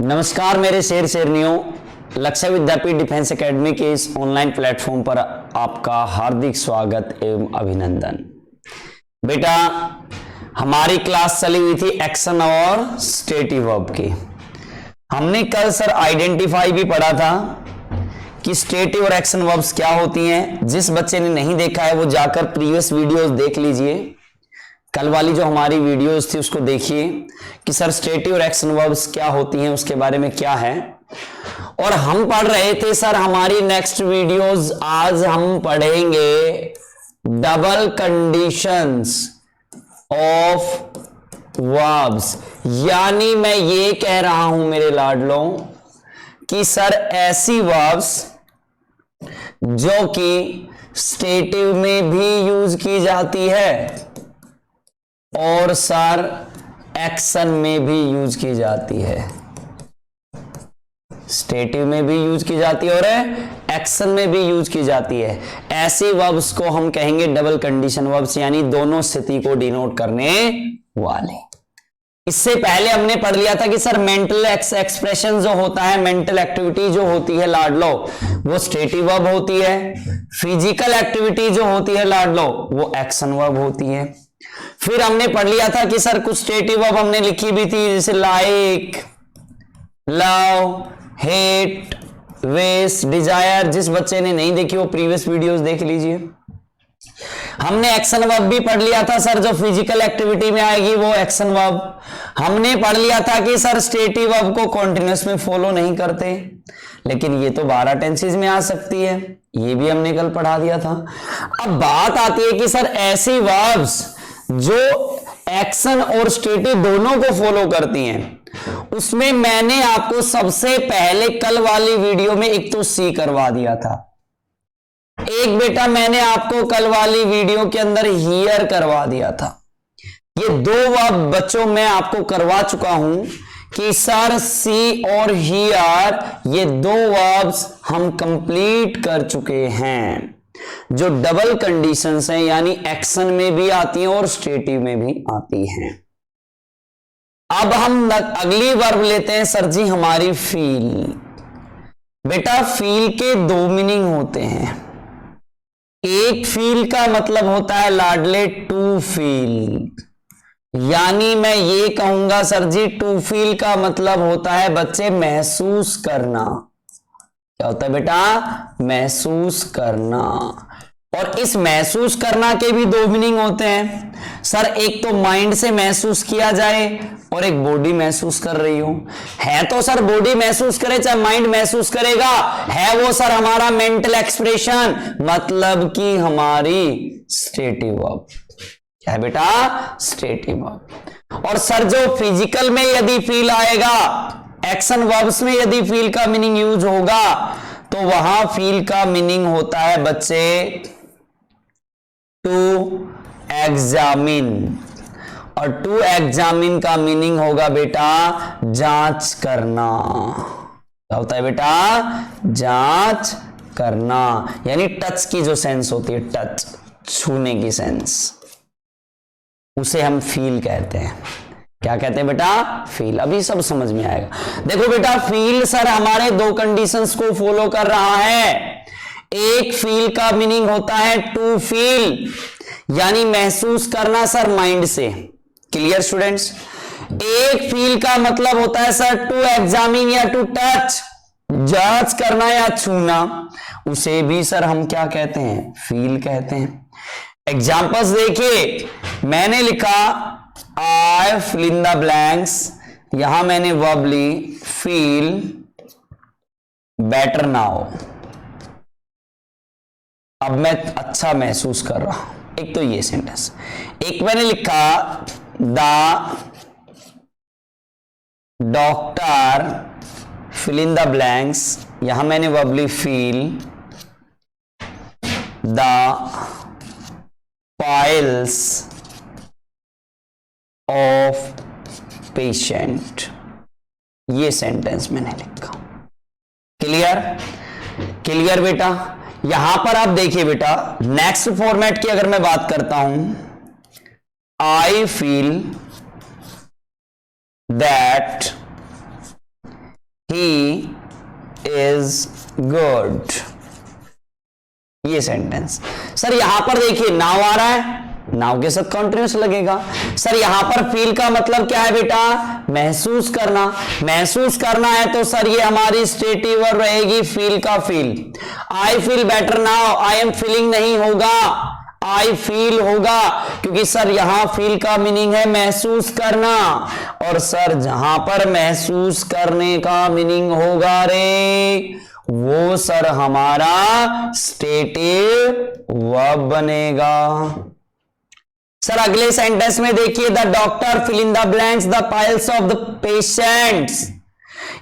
नमस्कार मेरे शेर शेरनियों, लक्ष्य विद्यापीठ डिफेंस एकेडमी के इस ऑनलाइन प्लेटफॉर्म पर आपका हार्दिक स्वागत एवं अभिनंदन। बेटा, हमारी क्लास चली हुई थी एक्शन और स्टेटिव वर्ब की। हमने कल सर आइडेंटिफाई भी पढ़ा था कि स्टेटिव और एक्शन वर्ब्स क्या होती हैं। जिस बच्चे ने नहीं देखा है वो जाकर प्रीवियस वीडियोस देख लीजिए। कल वाली जो हमारी वीडियोस थी उसको देखिए कि सर स्टेटिव और एक्शन वर्ब्स क्या होती हैं, उसके बारे में क्या है। और हम पढ़ रहे थे सर हमारी नेक्स्ट वीडियोस, आज हम पढ़ेंगे डबल कंडीशंस ऑफ वर्ब्स। यानी मैं ये कह रहा हूं मेरे लाडलों कि सर ऐसी वर्ब्स जो कि स्टेटिव में भी यूज की जाती है और सर एक्शन में भी यूज की जाती है। स्टेटिव में भी यूज की जाती है और एक्शन में भी यूज की जाती है। ऐसी वर्ब्स को हम कहेंगे डबल कंडीशन वर्ब्स, यानी दोनों स्थिति को डिनोट करने वाले। इससे पहले हमने पढ़ लिया था कि सर मेंटल एक्सप्रेशन जो होता है, मेंटल एक्टिविटी जो होती है लाडलो, वो स्टेटिव वर्ब होती है। फिजिकल एक्टिविटी जो होती है लाडलो, वो एक्शन वर्ब होती है। फिर हमने पढ़ लिया था कि सर कुछ स्टेटिव वर्ब हमने लिखी भी थी, जैसे like, love, hate, wish, desire. जिस बच्चे ने नहीं देखी वो प्रीवियस वीडियोस देख लीजिए। हमने एक्शन वर्ब भी पढ़ लिया था सर, जो फिजिकल एक्टिविटी में आएगी वो एक्शन वर्ब। हमने पढ़ लिया था कि सर स्टेटिव वर्ब को कॉन्टिन्यूअस में फॉलो नहीं करते, लेकिन ये तो 12 टेंसेस में आ सकती है, ये भी हमने कल पढ़ा दिया था। अब बात आती है कि सर ऐसी वर्ब्स जो एक्शन और स्टेटिव दोनों को फॉलो करती हैं, उसमें मैंने आपको सबसे पहले कल वाली वीडियो में एक तो सी करवा दिया था, एक बेटा मैंने आपको कल वाली वीडियो के अंदर हियर करवा दिया था। ये दो वर्ब बच्चों मैं आपको करवा चुका हूं कि सर सी और हियर, ये दो वर्ब्स हम कंप्लीट कर चुके हैं, जो डबल कंडीशंस हैं, यानी एक्शन में भी आती हैं और स्टेटिव में भी आती हैं। अब हम अगली वर्ब लेते हैं सर जी हमारी फील। बेटा फील के दो मीनिंग होते हैं। एक फील का मतलब होता है लाडले टू फील, यानी मैं ये कहूंगा सर जी टू फील का मतलब होता है बच्चे महसूस करना। क्या होता है बेटा? महसूस करना। और इस महसूस करना के भी दो मीनिंग होते हैं सर, एक तो माइंड से महसूस किया जाए और एक बॉडी महसूस कर रही हो। है तो सर बॉडी महसूस करे चाहे माइंड महसूस करेगा, है वो सर हमारा मेंटल एक्सप्रेशन, मतलब कि हमारी स्टेटिव वर्ब। क्या है बेटा? Stative verb. और सर जो फिजिकल में यदि फील आएगा, एक्शन वर्ब्स में यदि फील का मीनिंग यूज होगा, तो वहां फील का मीनिंग होता है बच्चे टू एग्जामिन, और टू एग्जामिन का मीनिंग होगा बेटा जांच करना। क्या होता है बेटा? जांच करना, यानी टच की जो सेंस होती है, टच, छूने की सेंस, उसे हम फील कहते हैं। क्या कहते हैं बेटा? फील। अभी सब समझ में आएगा। देखो बेटा, फील सर हमारे दो कंडीशंस को फॉलो कर रहा है। एक फील का मीनिंग होता है टू फील, यानी महसूस करना सर माइंड से। Clear students? एक फील का मतलब होता है सर टू एग्जामिन या टू टच, जांच करना या छूना, उसे भी सर हम क्या कहते हैं? फील कहते हैं। एग्जांपल्स देखिए, मैंने लिखा I fill in the blanks, यहां मैंने वर्ब ली फील बेटर नाउ। अब मैं अच्छा महसूस कर रहा हूं, एक तो ये सेंटेंस। एक मैंने लिखा the doctor fill in the blanks, यहां मैंने वर्ब ली feel the files of patient, ये सेंटेंस मैंने लिखा। क्लियर? क्लियर बेटा? यहां पर आप देखिए बेटा, नेक्स्ट फॉर्मेट की अगर मैं बात करता हूं, I feel that he is good. ये सेंटेंस। सर यहां पर देखिए नाउ आ रहा है, नाउ के साथ कॉन्टिन्यूस लगेगा। सर यहां पर फील का मतलब क्या है बेटा? महसूस करना। महसूस करना है तो सर ये हमारी स्टेटिव वर्ब रहेगी फील का feel. I feel better now, I am feeling नहीं होगा, आई फील होगा, क्योंकि सर यहां फील का मीनिंग है महसूस करना। और सर जहां पर महसूस करने का मीनिंग होगा रे, वो सर हमारा स्टेटिव वर्ब बनेगा। सर अगले सेंटेंस में देखिए, the doctor fill in the blanks the piles of the patients.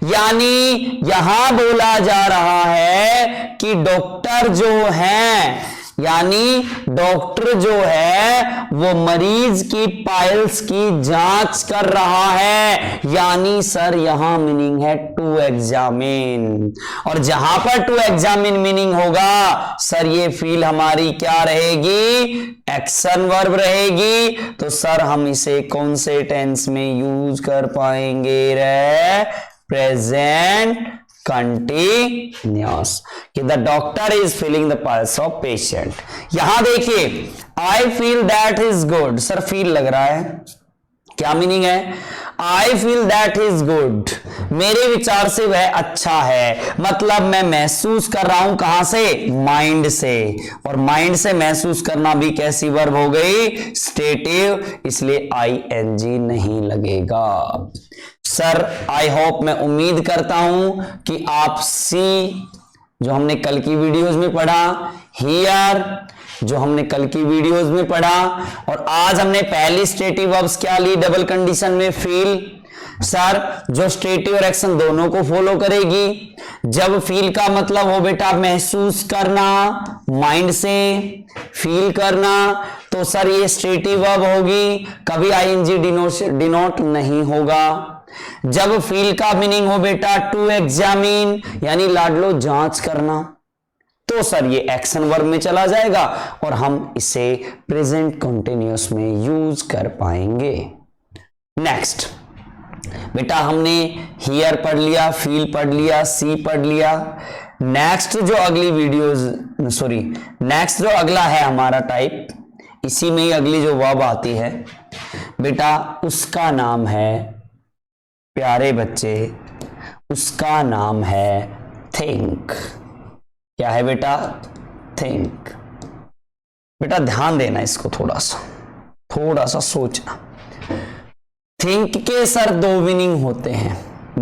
यानी यहां बोला जा रहा है कि डॉक्टर जो है, यानी डॉक्टर जो है वो मरीज की पाइल्स की जांच कर रहा है। यानी सर यहां मीनिंग है टू एग्जामिन। और जहां पर टू एग्जामिन मीनिंग होगा सर ये फील हमारी क्या रहेगी? एक्शन वर्ब रहेगी। तो सर हम इसे कौन से टेंस में यूज कर पाएंगे रे? प्रेजेंट कंटिन्यूअस, कि the doctor is feeling the pulse of patient. यहां देखिए, I feel that is good. Sir feel लग रहा है, क्या मीनिंग है? I feel that is good, मेरे विचार से वह अच्छा है। मतलब मैं महसूस कर रहा हूं, कहां से? माइंड से। और माइंड से महसूस करना भी कैसी वर्ब हो गई? स्टेटिव, इसलिए आईएनजी नहीं लगेगा। सर आई होप, मैं उम्मीद करता हूं कि आप सी जो हमने कल की वीडियोस में पढ़ा, हियर जो हमने कल की वीडियोस में पढ़ा, और आज हमने पहली स्टेटिव वर्ब्स क्या ली डबल कंडीशन में? फील। सर जो स्टेटिव और एक्शन दोनों को फॉलो करेगी। जब फील का मतलब हो बेटा महसूस करना, माइंड से फील करना, तो सर ये स्टेटिव वर्ब होगी, कभी आईएनजी डिनोट नहीं होगा। जब फील का मीनिंग हो बेटा टू एग्जामिन, यानी लाडलो जांच करना, तो सर ये एक्शन वर्ब में चला जाएगा और हम इसे प्रेजेंट कंटिन्यूअस में यूज कर पाएंगे। नेक्स्ट बेटा हमने हियर पढ़ लिया, फील पढ़ लिया, सी पढ़ लिया। नेक्स्ट जो अगली वीडियोस, सॉरी नेक्स्ट जो अगला है हमारा टाइप, इसी में ही अगली जो वर्ब आती है बेटा, उसका नाम है, प्यारे बच्चे, उसका नाम है थिंक। क्या है बेटा? थिंक। बेटा ध्यान देना इसको, थोड़ा सा सोचना। थिंक के सर दो मीनिंग होते हैं,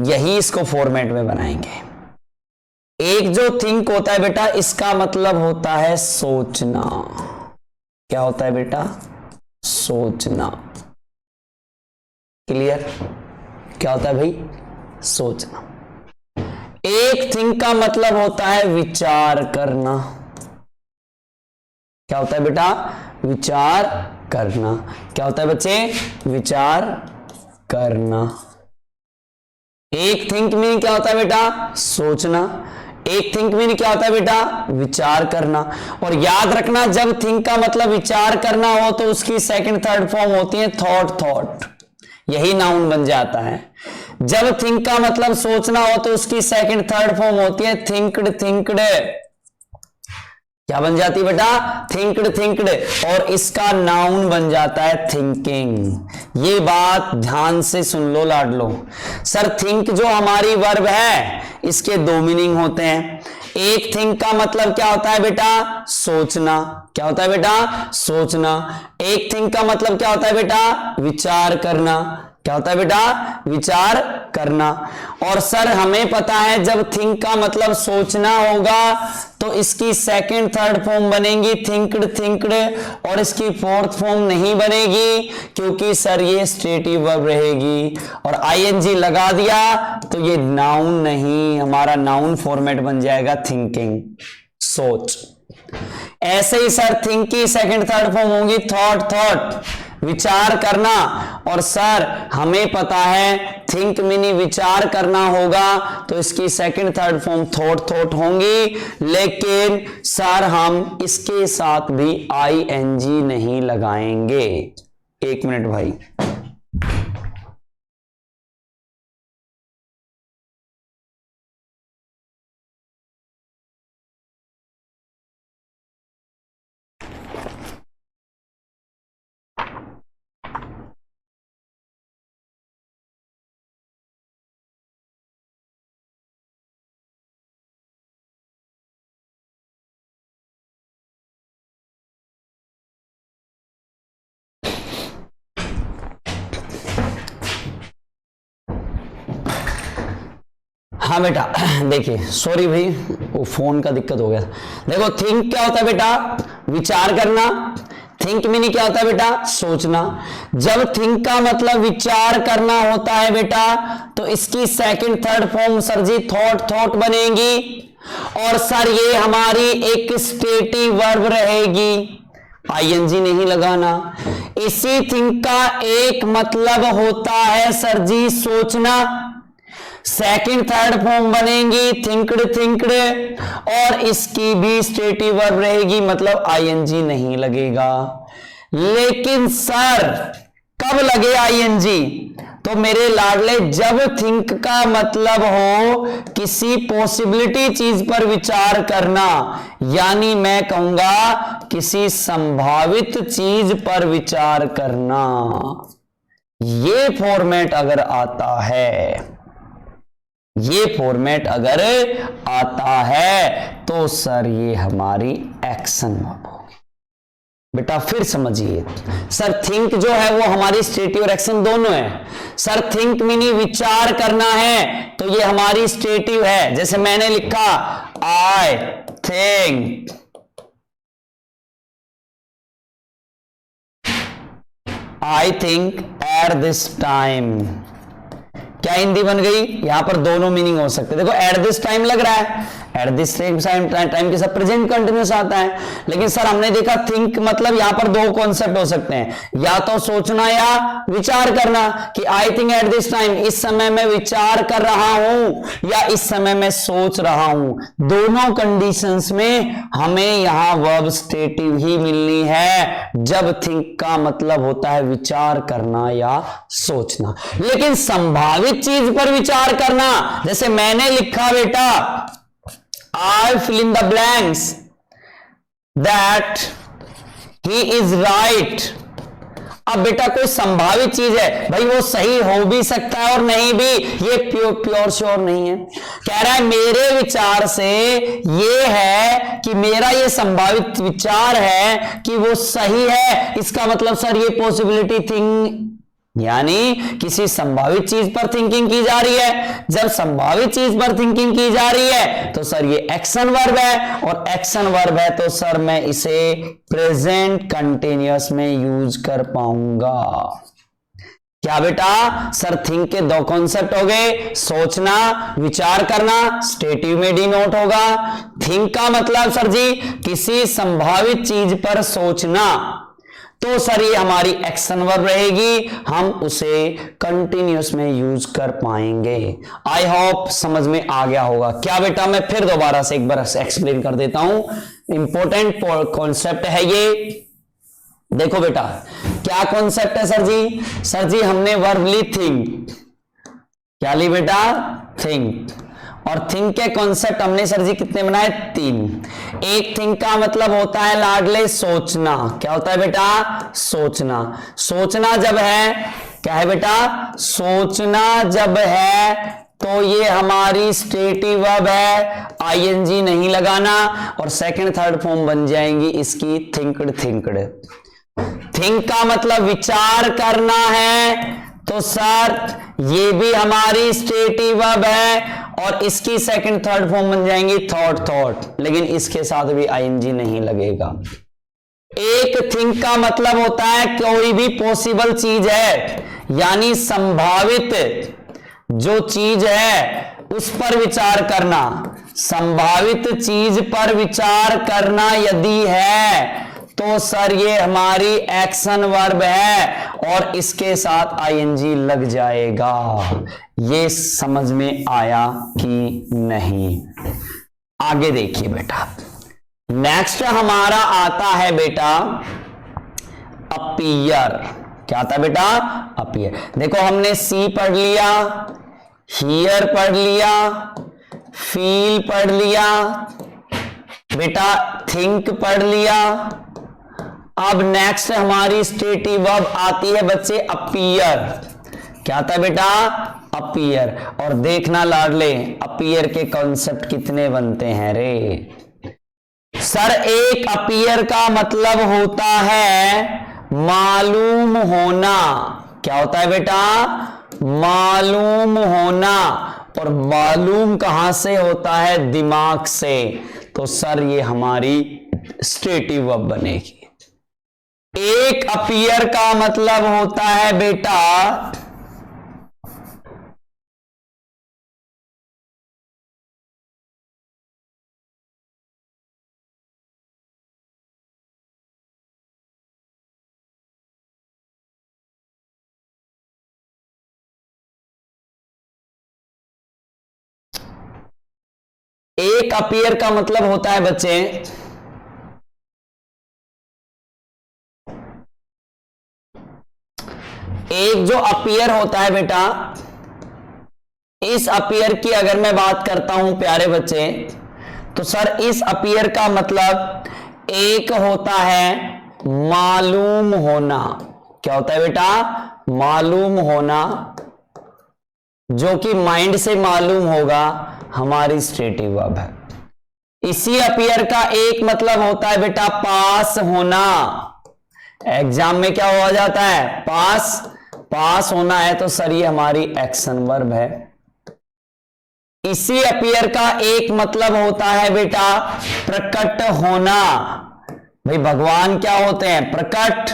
यही इसको फॉर्मेट में बनाएंगे। एक जो थिंक होता है बेटा, इसका मतलब होता है सोचना। क्या होता है बेटा? सोचना। क्लियर? क्या होता है भाई? सोचना। एक थिंक का मतलब होता है विचार करना। क्या होता है बेटा? विचार करना। क्या होता है बच्चे? विचार करना। एक थिंक मीनिंग क्या होता है बेटा? सोचना। एक थिंक मीनिंग क्या होता है बेटा? विचार करना। और याद रखना, जब थिंक का मतलब विचार करना हो तो उसकी सेकंड थर्ड फॉर्म होती है थॉट, यही नाउन बन जाता है। जब थिंक का मतलब सोचना हो तो उसकी सेकंड थर्ड फॉर्म होती है थिंक्ड। क्या बन जाती है बेटा? थिंक्ड। और इसका नाउन बन जाता है थिंकिंग। ये बात ध्यान से सुन लो लाडलो। सर थिंक जो हमारी वर्ब है, इसके दो मीनिंग होते हैं। एक थिंक का मतलब क्या होता है बेटा? सोचना। क्या होता है बेटा? सोचना। एक थिंक का मतलब क्या होता है बेटा? विचार करना। क्या होता है बेटा? विचार करना। और सर हमें पता है जब थिंक का मतलब सोचना होगा तो इसकी सेकंड थर्ड फॉर्म बनेगी थिंक्ड, और इसकी फोर्थ फॉर्म नहीं बनेगी, क्योंकि सर ये स्टेटिव वर्ब रहेगी। और आईएनजी लगा दिया तो ये नाउन नहीं, हमारा नाउन फॉर्मेट बन जाएगा थिंकिंग, सोच। ऐसे ही सर थिंक की सेकंड थर्ड फॉर्म होगी थॉट, विचार करना। और सर हमें पता है थिंक मीनी विचार करना होगा तो इसकी सेकंड थर्ड फॉर्म थॉट होंगी, लेकिन सर हम इसके साथ भी आईएनजी नहीं लगाएंगे। एक मिनट भाई। हाँ बेटा देखिए, सॉरी भाई वो फोन का दिक्कत हो गया। देखो थिंक क्या होता है बेटा, विचार करना। थिंक मीनिंग क्या होता है बेटा, सोचना। जब थिंक का मतलब विचार करना होता है बेटा, तो इसकी सेकंड थर्ड फॉर्म सर जी थॉट बनेगी। और सर ये हमारी एक स्टेटिव वर्ब रहेगी, आईएनजी नहीं लगाना। इसी थिंक का एक मतलब होता है सर जी सोचना। सेकंड थर्ड फॉर्म बनेगी थिंकड, और इसकी भी स्टेटिव वर्ब रहेगी, मतलब आईएनजी नहीं लगेगा। लेकिन सर कब लगे आईएनजी? तो मेरे लाडले, जब थिंक का मतलब हो किसी पॉसिबिलिटी चीज पर विचार करना, यानी मैं कहूंगा किसी संभावित चीज पर विचार करना, ये फॉर्मेट अगर आता है, ये फॉर्मेट अगर आता है तो सर ये हमारी एक्शन वर्ब होगी। बेटा फिर समझिए, सर थिंक जो है वो हमारी स्टेटिव और एक्शन दोनों है। सर थिंक मीनी विचार करना है, तो ये हमारी स्टेटिव है। जैसे मैंने लिखा I think at this time, क्या हिंदी बन गई? यहां पर दोनों मीनिंग हो सकते हैं। देखो एट दिस टाइम लग रहा है, एट दिस टाइम के साथ प्रेजेंट कंटिन्यूस आता है। लेकिन सर हमने देखा थिंक मतलब यहां पर दो कॉन्सेप्ट हो सकते हैं, या तो सोचना या विचार करना, कि I think at this time, इस समय मैं विचार कर रहा हूं या इस समय मैं सोच रहा हूं। दोनों कंडीशंस में हमें यहां वर्ब स्टेटिव ही मिलनी है, जब थिंक का मतलब होता है विचार करना या सोचना। लेकिन संभावित चीज पर विचार करना, जैसे मैंने लिखा बेटा I fill in the blanks that he is right। अब बेटा कोई संभावित चीज है भाई, वो सही हो भी सकता है और नहीं भी, ये प्योर श्योर नहीं है। कह रहा है मेरे विचार से ये है कि मेरा ये संभावित विचार है कि वो सही है, इसका मतलब सर ये पॉसिबिलिटी थिंग, यानी किसी संभावित चीज पर थिंकिंग की जा रही है। जब संभावित चीज पर थिंकिंग की जा रही है तो सर ये एक्शन वर्ब है, और एक्शन वर्ब है तो सर मैं इसे प्रेजेंट कंटिन्यूअस में यूज कर पाऊंगा। क्या बेटा? सर थिंक के दो कॉन्सेप्ट हो गए, सोचना विचार करना, स्टेटिव में डिनोट होगा। थिंक का मतलब सर जी किसी संभावित चीज पर सोचना, तो सर ये हमारी एक्शन वर्ब रहेगी, हम उसे कंटिन्यूअस में यूज कर पाएंगे। आई होप समझ में आ गया होगा। क्या बेटा? मैं फिर दोबारा से एक बार एक्सप्लेन कर देता हूं, इंपॉर्टेंट कॉन्सेप्ट है ये। देखो बेटा क्या कॉन्सेप्ट है सर जी? सर जी हमने वर्ब ली थिंक, क्या ली बेटा? थिंक। और थिंक के कॉन्सेप्ट हमने सर जी कितने बनाए? 3। एक थिंक का मतलब होता है लाडले सोचना। क्या होता है बेटा? सोचना। सोचना जब है, क्या है बेटा? सोचना जब है तो ये हमारी स्टेटिव वर्ब है, आईएनजी नहीं लगाना, और सेकंड थर्ड फॉर्म बन जाएंगी इसकी थिंकड। थिंक का मतलब विचार करना है, तो सर ये भी हमारी स्टेटिव वर्ब है, और इसकी सेकंड थर्ड फॉर्म बन जाएंगी थॉट, लेकिन इसके साथ भी आईएनजी नहीं लगेगा। एक थिंक का मतलब होता है कोई भी पॉसिबल चीज है, यानी संभावित जो चीज है उस पर विचार करना। संभावित चीज पर विचार करना यदि है तो सर ये हमारी एक्शन वर्ब है, और इसके साथ आईएनजी लग जाएगा। ये समझ में आया कि नहीं? आगे देखिए बेटा, नेक्स्ट हमारा आता है बेटा अपीयर। क्या आता है बेटा? अपीयर। देखो हमने सी पढ़ लिया, हियर पढ़ लिया, फील पढ़ लिया बेटा, थिंक पढ़ लिया। अब नेक्स्ट हमारी स्टेटिव वर्ब आती है बच्चे अपीयर। क्या आता है बेटा? अपीयर। और देखना लाडले अपीयर के कॉन्सेप्ट कितने बनते हैं रे। सर एक अपीयर का मतलब होता है मालूम होना। क्या होता है बेटा? मालूम होना। और मालूम कहां से होता है? दिमाग से। तो सर ये हमारी स्टेटिव वर्ब बनेगी। एक अपीयर का मतलब होता है बेटा एक अपीयर का मतलब होता है बच्चे एक जो अपीयर होता है बेटा, इस अपीयर की अगर मैं बात करता हूं प्यारे बच्चे, तो सर इस अपीयर का मतलब एक होता है मालूम होना। क्या होता है बेटा? मालूम होना, जो कि माइंड से मालूम होगा, हमारी स्टेटिव वर्ब है। इसी अपीयर का एक मतलब होता है बेटा पास होना। एग्जाम में क्या हो जाता है? पास होना है, तो सर ये हमारी एक्शन वर्ब है। इसी अपीयर का एक मतलब होता है बेटा प्रकट होना। भाई भगवान क्या होते हैं? प्रकट,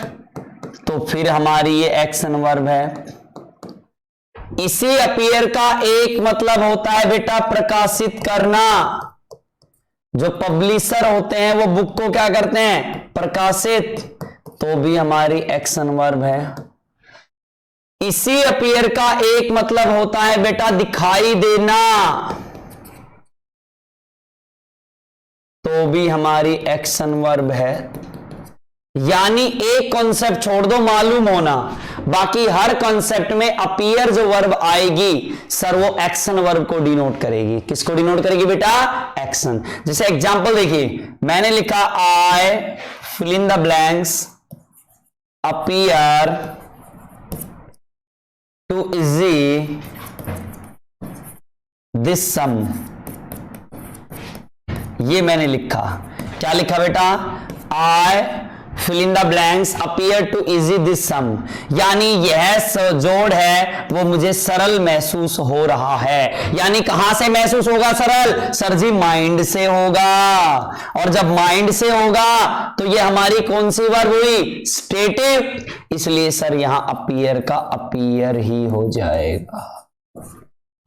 तो फिर हमारी ये एक्शन वर्ब है। इसी अपीयर का एक मतलब होता है बेटा प्रकाशित करना। जो पब्लिशर होते हैं वो बुक को क्या करते हैं? प्रकाशित, तो भी हमारी एक्शन वर्ब है। इसी अपीयर का एक मतलब होता है बेटा दिखाई देना, तो भी हमारी एक्शन वर्ब है। यानी एक कॉन्सेप्ट छोड़ दो मालूम होना, बाकी हर कॉन्सेप्ट में अपीयर जो वर्ब आएगी सर वो एक्शन वर्ब को डिनोट करेगी। किसको डिनोट करेगी बेटा? एक्शन। जैसे एग्जांपल देखिए, मैंने लिखा I fill in the blanks appear to easy this sum. ये मैंने लिखा, क्या लिखा बेटा? I fill in the blanks appear to easy this sum, यानी यह जोड़ है वो मुझे सरल महसूस हो रहा है। यानी कहां से महसूस होगा सरल? सर जी माइंड से होगा, और जब माइंड से होगा तो ये हमारी कौन सी वर्ब हुई? स्टेटिव। इसलिए सर यहां अपीयर का अपीयर ही हो जाएगा।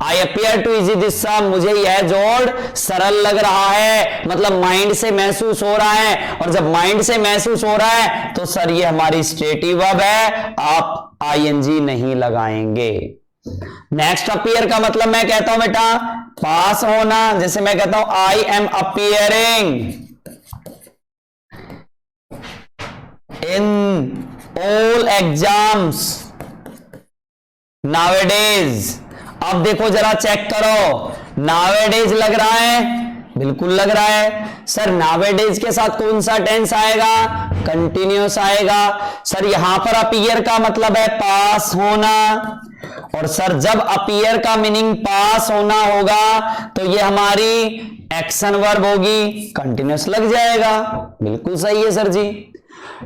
I appear to easy this sum, मुझे यह जोड़ सरल लग रहा है, मतलब माइंड से महसूस हो रहा है। और जब माइंड से महसूस हो रहा है तो सर ये हमारी स्टेटिव वर्ब है, आप आईएनजी नहीं लगाएंगे। नेक्स्ट अपीयर का मतलब मैं कहता हूं बेटा पास होना। जैसे मैं कहता हूं I am appearing in all exams nowadays. अब देखो जरा चेक करो, नावेडेज लग रहा है? बिल्कुल लग रहा है। सर नावेडेज के साथ कौन सा टेंस आएगा? कंटिन्यूअस आएगा। सर यहां पर अपीयर का मतलब है पास होना, और सर जब अपीयर का मीनिंग पास होना होगा तो ये हमारी एक्शन वर्ब होगी, कंटिन्यूअस लग जाएगा। बिल्कुल सही है सर जी।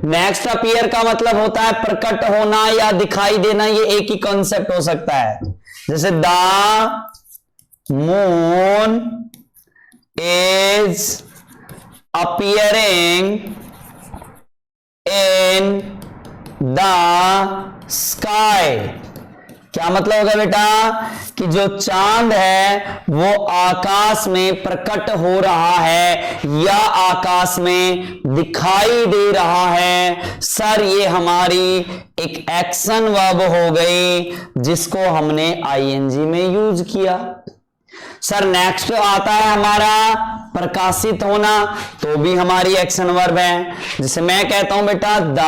नेक्स्ट अपीयर का मतलब होता है प्रकट होना या दिखाई देना, ये एक ही कॉन्सेप्ट हो सकता है। जैसे the moon is appearing in the sky. क्या मतलब होगा बेटा? कि जो चांद है वो आकाश में प्रकट हो रहा है या आकाश में दिखाई दे रहा है। सर ये हमारी एक एक्शन वर्ब हो गई जिसको हमने आईएनजी में यूज किया। सर नेक्स्ट आता है हमारा प्रकाशित होना, तो भी हमारी एक्शन वर्ब है। जैसे मैं कहता हूं बेटा the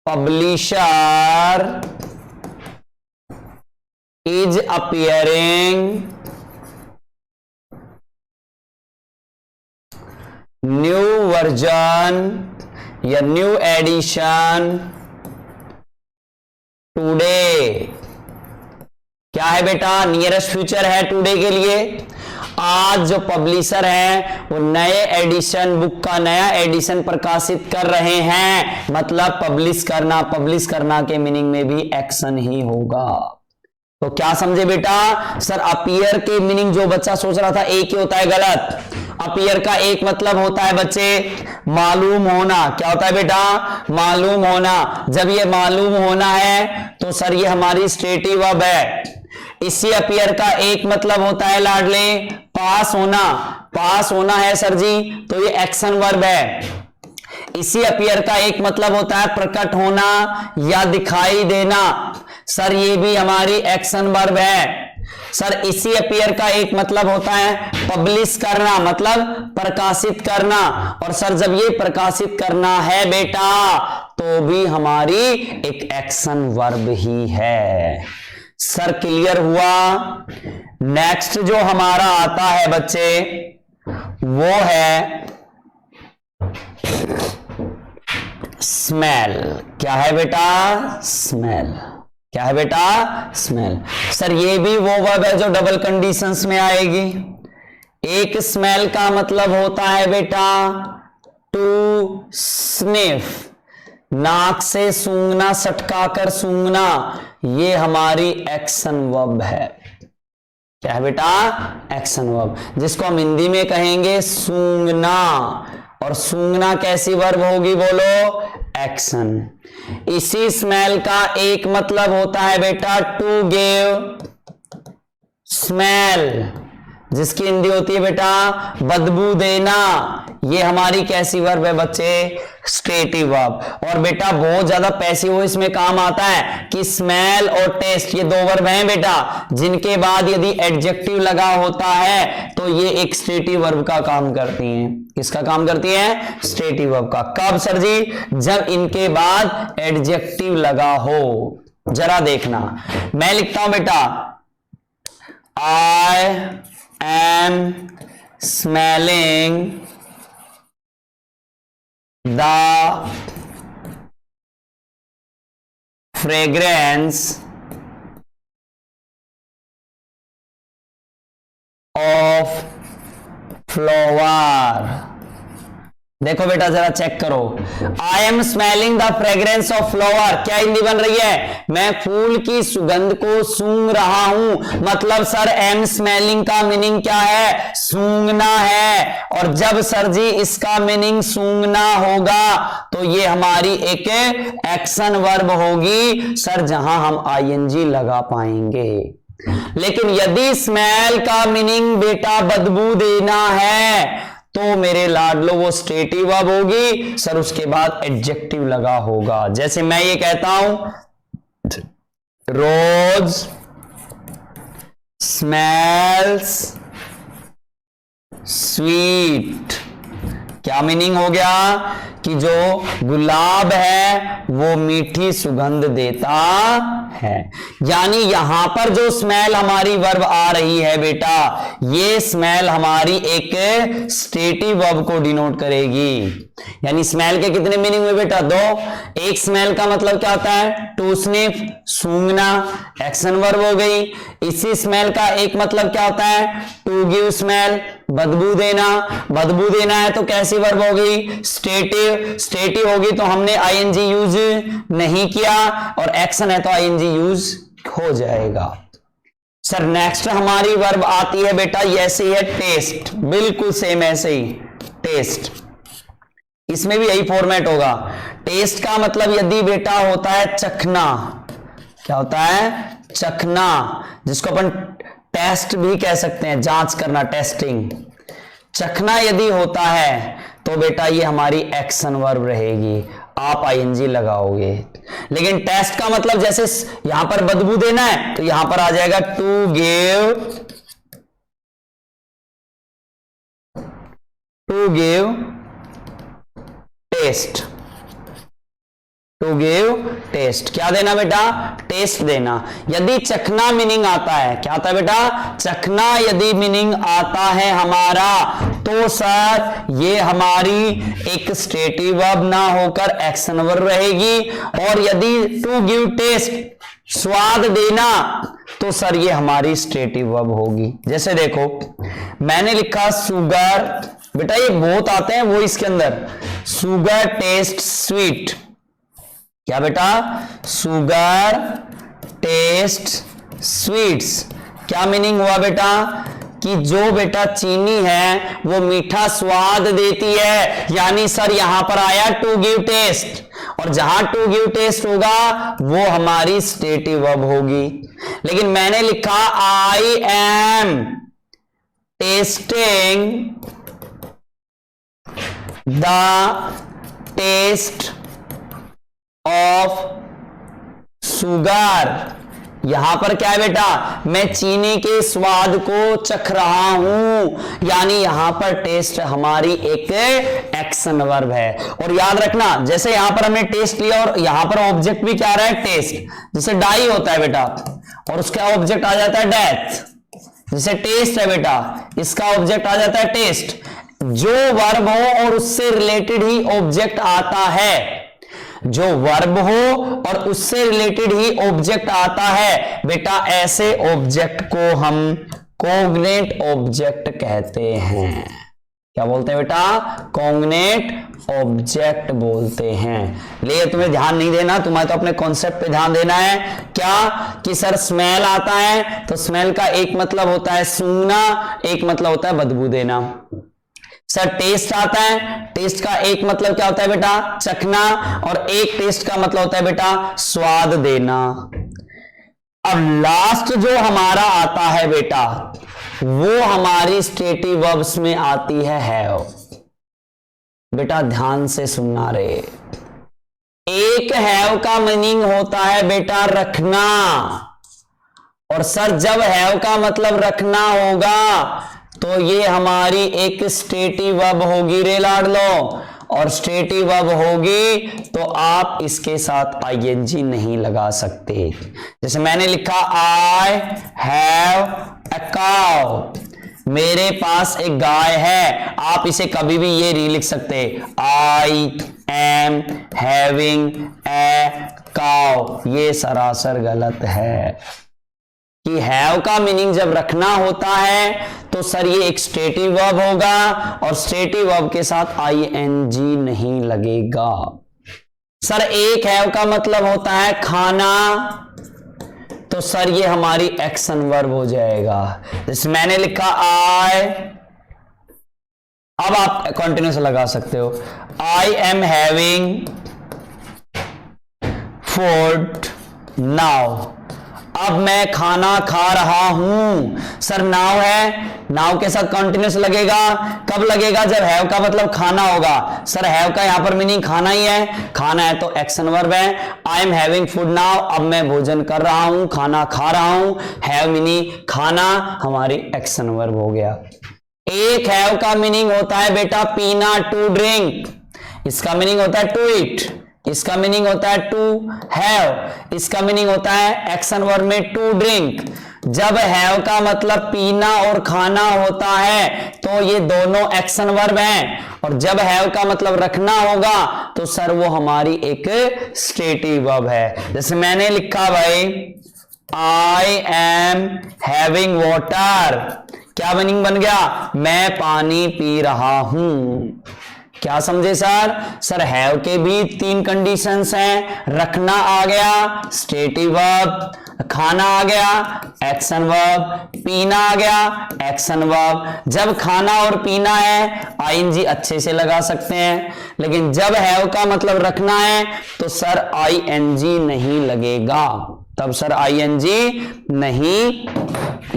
publisher is appearing new version या new edition today। क्या है बेटा? नियरेस्ट फ्यूचर है टुडे के लिए। आज जो पब्लिशर है वो नए एडिशन, बुक का नया एडिशन प्रकाशित कर रहे हैं, मतलब पब्लिश करना के मीनिंग में भी एक्शन ही होगा। तो क्या समझे बेटा? सर अपीयर के मीनिंग जो बच्चा सोच रहा था एक ही होता है, गलत। अपीयर का एक मतलब होता है बच्चे मालूम होना। क्या होता है बेटा? मालूम होना। जब ये मालूम होना है तो सर ये हमारी स्ट्रेटिव वर्ब है। इसी अपीयर का एक मतलब होता है लाडले पास होना। पास होना है सर जी, तो ये एक्शन वर्ब है। इसी अपीयर का एक मतलब होता है प्रकट होना या दिखाई देना। सर ये भी हमारी एक्शन वर्ब है। सर इसी अपीयर का एक मतलब होता है पब्लिश करना, मतलब प्रकाशित करना। और सर जब ये प्रकाशित करना है बेटा तो भी हमारी एक एक्शन वर्ब ही है। सर क्लियर हुआ? नेक्स्ट जो हमारा आता है बच्चे वो है स्मेल। क्या है बेटा? स्मेल। क्या है बेटा? स्मेल। सर ये भी वो वर्ब है जो डबल कंडीशंस में आएगी। एक स्मेल का मतलब होता है बेटा टू स्निफ, नाक से सूंघना, सटकाकर सूंघना। ये हमारी एक्शन वर्ब है। क्या है बेटा? एक्शन वर्ब, जिसको हम हिंदी में कहेंगे सूंघना। और सूंघना कैसी वर्ब होगी बोलो? एक्शन। इसी स्मेल का एक मतलब होता है बेटा टू गिव स्मेल, जिसकी हिंदी होती है बेटा बदबू देना। ये हमारी कैसी वर्ब है बच्चे? स्ट्रेटिव वर्ब। और बेटा बहुत ज्यादा पैसिव हो इसमें काम आता है कि स्मेल और टेस्ट ये दो वर्ब हैं बेटा, जिनके बाद यदि एडजेक्टिव लगा होता है तो ये एक स्ट्रेटिव वर्ब का काम करती हैं। किसका काम करती है? स्ट्रेटिव वर्ब का। कब सर जी? जब इनके बाद एडजेक्टिव लगा हो। जरा देखना, मैं लिखता हूं बेटा I am smelling the fragrance of flower। देखो बेटा जरा चेक करो, I am smelling the fragrance of flower. क्या हिंदी बन रही है? मैं फूल की सुगंध को सूंघ रहा हूं। मतलब सर एम स्मेलिंग का मीनिंग क्या है? सूंघना है। और जब सर जी इसका मीनिंग सूंघना होगा तो ये हमारी एक एक्शन वर्ब होगी सर, जहां हम आईएनजी लगा पाएंगे। लेकिन यदि स्मेल का मीनिंग बेटा बदबू देना है तो मेरे लाडलो वो स्ट्रेटिव वर्ब होगी सर, उसके बाद एडजेक्टिव लगा होगा। जैसे मैं ये कहता हूं रोज स्मेल्स स्वीट। क्या मीनिंग हो गया? कि जो गुलाब है वो मीठी सुगंध देता है। यानी यहां पर जो स्मेल हमारी वर्ब आ रही है बेटा, ये स्मेल हमारी एक स्ट्रेटिव वर्ब को डिनोट करेगी। यानी स्मेल के कितने मीनिंग हुए बेटा? दो। एक स्मेल का मतलब क्या होता है? टू स्निफ, सूंघना, एक्शन वर्ब हो गई। इसी स्मेल का एक मतलब क्या होता है? टू गिव स्मेल, बदबू देना। बदबू देना है तो कैसी वर्ब होगी? स्ट्रेटिव। स्ट्रेटिव होगी तो हमने आईएनजी यूज नहीं किया, और एक्शन है तो आईएनजी यूज हो जाएगा। सर नेक्स्ट हमारी वर्ब आती है बेटा, ऐसे है टेस्ट। बिल्कुल सेम ऐसे ही टेस्ट। इसमें भी यही फॉर्मेट होगा। टेस्ट का मतलब यदि बेटा होता है चखना। क्या होता है? चखना, जिसको अपन टेस्ट भी कह सकते हैं, जांच करना, टेस्टिंग। चखना यदि होता है तो बेटा ये हमारी एक्शन वर्ब रहेगी, आप आईएनजी लगाओगे। लेकिन टेस्ट का मतलब जैसे यहां पर बदबू देना है तो यहां पर आ जाएगा to give taste. To give taste, क्या देना बेटा? टेस्ट देना। यदि चखना मीनिंग आता है, क्या आता है बेटा? चखना यदि मीनिंग आता है हमारा तो सर ये हमारी एक स्ट्रेटिव वर्ब ना होकर एक्शन वर्ब रहेगी। और यदि टू गिव टेस्ट, स्वाद देना, तो सर ये हमारी स्ट्रेटिव वर्ब होगी। जैसे देखो मैंने लिखा सुगर, बेटा ये बहुत आते हैं वो इसके अंदर, सुगर टेस्ट स्वीट। क्या बेटा? Sugar taste sweets. क्या मीनिंग हुआ बेटा कि जो बेटा चीनी है वो मीठा स्वाद देती है, यानी सर यहां पर आया टू गिव टेस्ट, और जहां टू गिव टेस्ट होगा वो हमारी स्टेटिव वर्ब होगी। लेकिन मैंने लिखा I am tasting the taste of sugar. यहां पर क्या है बेटा, मैं चीनी के स्वाद को चख रहा हूं, यानी यहां पर टेस्ट हमारी एक एक्शन वर्ब है। और याद रखना, जैसे यहां पर हमने टेस्ट लिया और यहां पर ऑब्जेक्ट भी क्या रहा है, टेस्ट। जैसे डाई होता है बेटा और उसका ऑब्जेक्ट आ जाता है डेथ, जैसे टेस्ट है बेटा, इसका ऑब्जेक्ट आ जाता है टेस्ट। जो वर्ब हो और उससे रिलेटेड ही ऑब्जेक्ट आता है, जो वर्ब हो और उससे रिलेटेड ही ऑब्जेक्ट आता है बेटा, ऐसे ऑब्जेक्ट को हम कॉग्नेट ऑब्जेक्ट कहते हैं। क्या बोलते हैं बेटा, कॉग्नेट ऑब्जेक्ट बोलते हैं। ले तुम्हें ध्यान नहीं देना, तुम्हें तो अपने कॉन्सेप्ट पे ध्यान देना है। क्या कि सर स्मेल आता है तो स्मेल का एक मतलब होता है सूंघना, एक मतलब होता है बदबू देना। सर टेस्ट आता है, टेस्ट का एक मतलब क्या होता है बेटा, चखना, और एक टेस्ट का मतलब होता है बेटा स्वाद देना। अब लास्ट जो हमारा आता है बेटा वो हमारी स्टेटिव वर्ब्स में आती है हैव। बेटा ध्यान से सुनना रे, एक हैव का मीनिंग होता है बेटा रखना, और सर जब हैव का मतलब रखना होगा तो ये हमारी एक स्टेटिव वर्ब होगी रे लाडलो, और स्टेटिव वर्ब होगी तो आप इसके साथ आईएनजी नहीं लगा सकते। जैसे मैंने लिखा आई हैव अ काउ, मेरे पास एक गाय है, आप इसे कभी भी ये नहीं लिख सकते I am having a cow, ये सरासर गलत है। कि हैव का मीनिंग जब रखना होता है तो सर ये एक स्टेटिव वर्ब होगा, और स्टेटिव वर्ब के साथ आईएनजी नहीं लगेगा। सर एक हैव का मतलब होता है खाना, तो सर ये हमारी एक्शन वर्ब हो जाएगा। जैसे मैंने लिखा आई, अब आप कंटिन्यूस लगा सकते हो, I am having food now, अब मैं खाना खा रहा हूं। सर नाउ है, नाउ के साथ कंटिन्यूस लगेगा, कब लगेगा, जब हैव का मतलब खाना होगा। सर हैव का यहां पर मीनिंग खाना ही है, खाना है तो एक्शन वर्ब है। I am having food now, अब मैं भोजन कर रहा हूं, खाना खा रहा हूं, हैव मीनिंग खाना, हमारी एक्शन वर्ब हो गया। एक हैव का मीनिंग होता है बेटा पीना, टू ड्रिंक, इसका मीनिंग होता है टू ईट, इसका मीनिंग होता है टू हैव, इसका मीनिंग होता है एक्शन वर्ब में टू ड्रिंक। जब हैव का मतलब पीना और खाना होता है तो ये दोनों एक्शन वर्ब हैं, और जब हैव का मतलब रखना होगा तो सर वो हमारी एक स्टेटिव वर्ब है। जैसे मैंने लिखा भाई आई एम हैविंग वाटर, क्या मीनिंग बन गया, मैं पानी पी रहा हूं। क्या समझे सर, सर हैव के भी तीन कंडीशंस हैं, रखना आ गया स्टेटिव वर्ब, खाना आ गया एक्शन वर्ब, पीना आ गया एक्शन वर्ब। जब खाना और पीना है आईएनजी अच्छे से लगा सकते हैं, लेकिन जब हैव का मतलब रखना है तो सर आईएनजी नहीं लगेगा, तब सर आईएनजी नहीं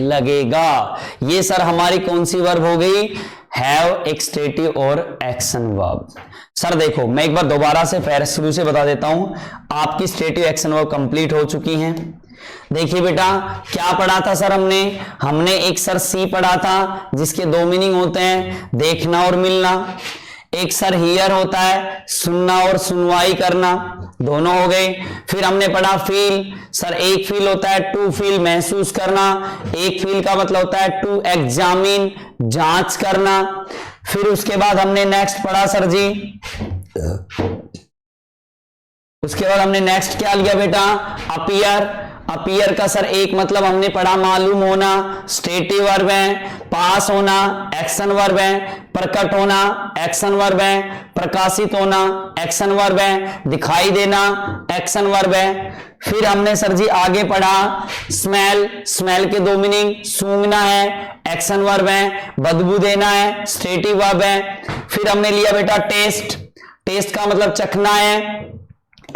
लगेगा। ये सर हमारी कौन सी वर्ब हो गई, हैव, एक स्टेटिव और एक्शन वर्ब। सर देखो मैं एक बार दोबारा से फिर शुरू से बता देता हूं, आपकी स्टेटिव एक्शन वर्ब कंप्लीट हो चुकी हैं। देखिए बेटा क्या पढ़ा था सर, हमने एक सर सी पढ़ा था जिसके दो मीनिंग होते हैं, देखना और मिलना। एक सर हियर होता है, सुनना और सुनवाई करना, दोनों हो गए। फिर हमने पढ़ा फील, सर एक फील होता है टू फील, महसूस करना, एक फील का मतलब होता है टू एग्जामिन, जांच करना। फिर उसके बाद हमने नेक्स्ट पढ़ा सर जी, उसके बाद हमने नेक्स्ट क्या लिया बेटा, अपीयर। अपीयर का सर एक मतलब हमने पढ़ा मालूम होना, स्टेटिव वर्ब है, पास होना एक्शन वर्ब है, प्रकट होना एक्शन वर्ब है, प्रकाशित होना एक्शन वर्ब है, दिखाई देना एक्शन वर्ब है। फिर हमने सर जी आगे पढ़ा स्मेल, स्मेल के दो मीनिंग, सूंघना है एक्शन वर्ब है, बदबू देना है स्टेटिव वर्ब है। फिर हमने लिया बेटा टेस्ट, टेस्ट का मतलब चखना है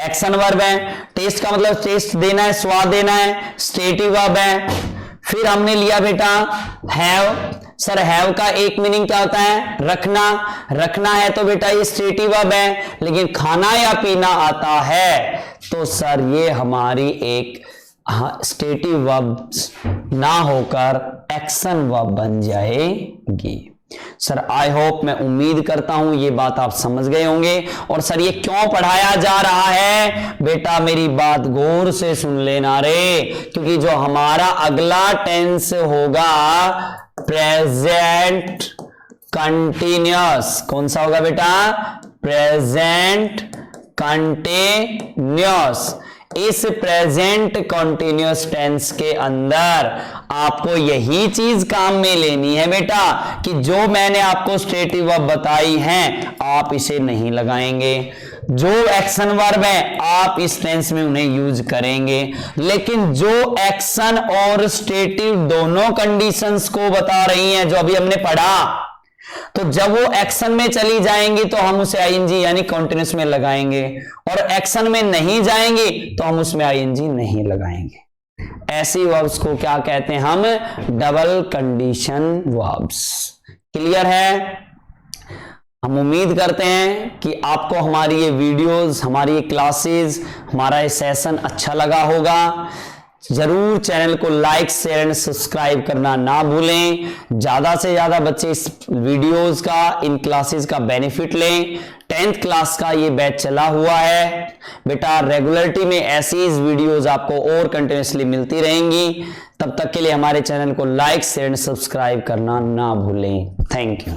एक्शन वर्ब है, टेस्ट का मतलब टेस्ट देना है स्वाद देना है स्टेटिव वर्ब है। फिर हमने लिया बेटा हैव, सर हैव का एक मीनिंग क्या होता है रखना, रखना है तो बेटा ये स्टेटिव वर्ब है, लेकिन खाना या पीना आता है तो सर ये हमारी एक स्टेटिव वर्ब ना होकर एक्शन वर्ब बन जाएगी। सर आई होप, मैं उम्मीद करता हूं ये बात आप समझ गए होंगे। और सर ये क्यों पढ़ाया जा रहा है बेटा, मेरी बात गौर से सुन लेना रे, क्योंकि जो हमारा अगला टेंस होगा प्रेजेंट कंटिन्यूअस, कौन सा होगा बेटा प्रेजेंट कंटिन्यूअस। इस प्रेजेंट कंटिन्यूअस टेंस के अंदर आपको यही चीज काम में लेनी है बेटा कि जो मैंने आपको स्टेटिव वर्ब बताई हैं आप इसे नहीं लगाएंगे, जो एक्शन वर्ब है आप इस टेंस में उन्हें यूज करेंगे, लेकिन जो एक्शन और स्टेटिव दोनों कंडीशंस को बता रही हैं जो अभी हमने पढ़ा, तो जब वो एक्शन में चली जाएंगी तो हम उसे आईएनजी यानी कॉन्टिन्यूस में लगाएंगे, और एक्शन में नहीं जाएंगी तो हम उसमें आईएनजी नहीं लगाएंगे। ऐसी वर्ब्स को क्या कहते हैं हम डबल कंडीशन वर्ब्स। क्लियर है? हम उम्मीद करते हैं कि आपको हमारी ये वीडियोस, हमारी ये क्लासेस, हमारा ये सेशन अच्छा लगा होगा। जरूर चैनल को लाइक शेयर एंड सब्सक्राइब करना ना भूलें। ज्यादा से ज्यादा बच्चे इस वीडियोस का, इन क्लासेस का बेनिफिट लें। 10th क्लास का ये बैच चला हुआ है बेटा, रेगुलरिटी में ऐसी वीडियोस आपको और कंटिन्यूसली मिलती रहेंगी। तब तक के लिए हमारे चैनल को लाइक शेयर एंड सब्सक्राइब करना ना भूलें। Thank you.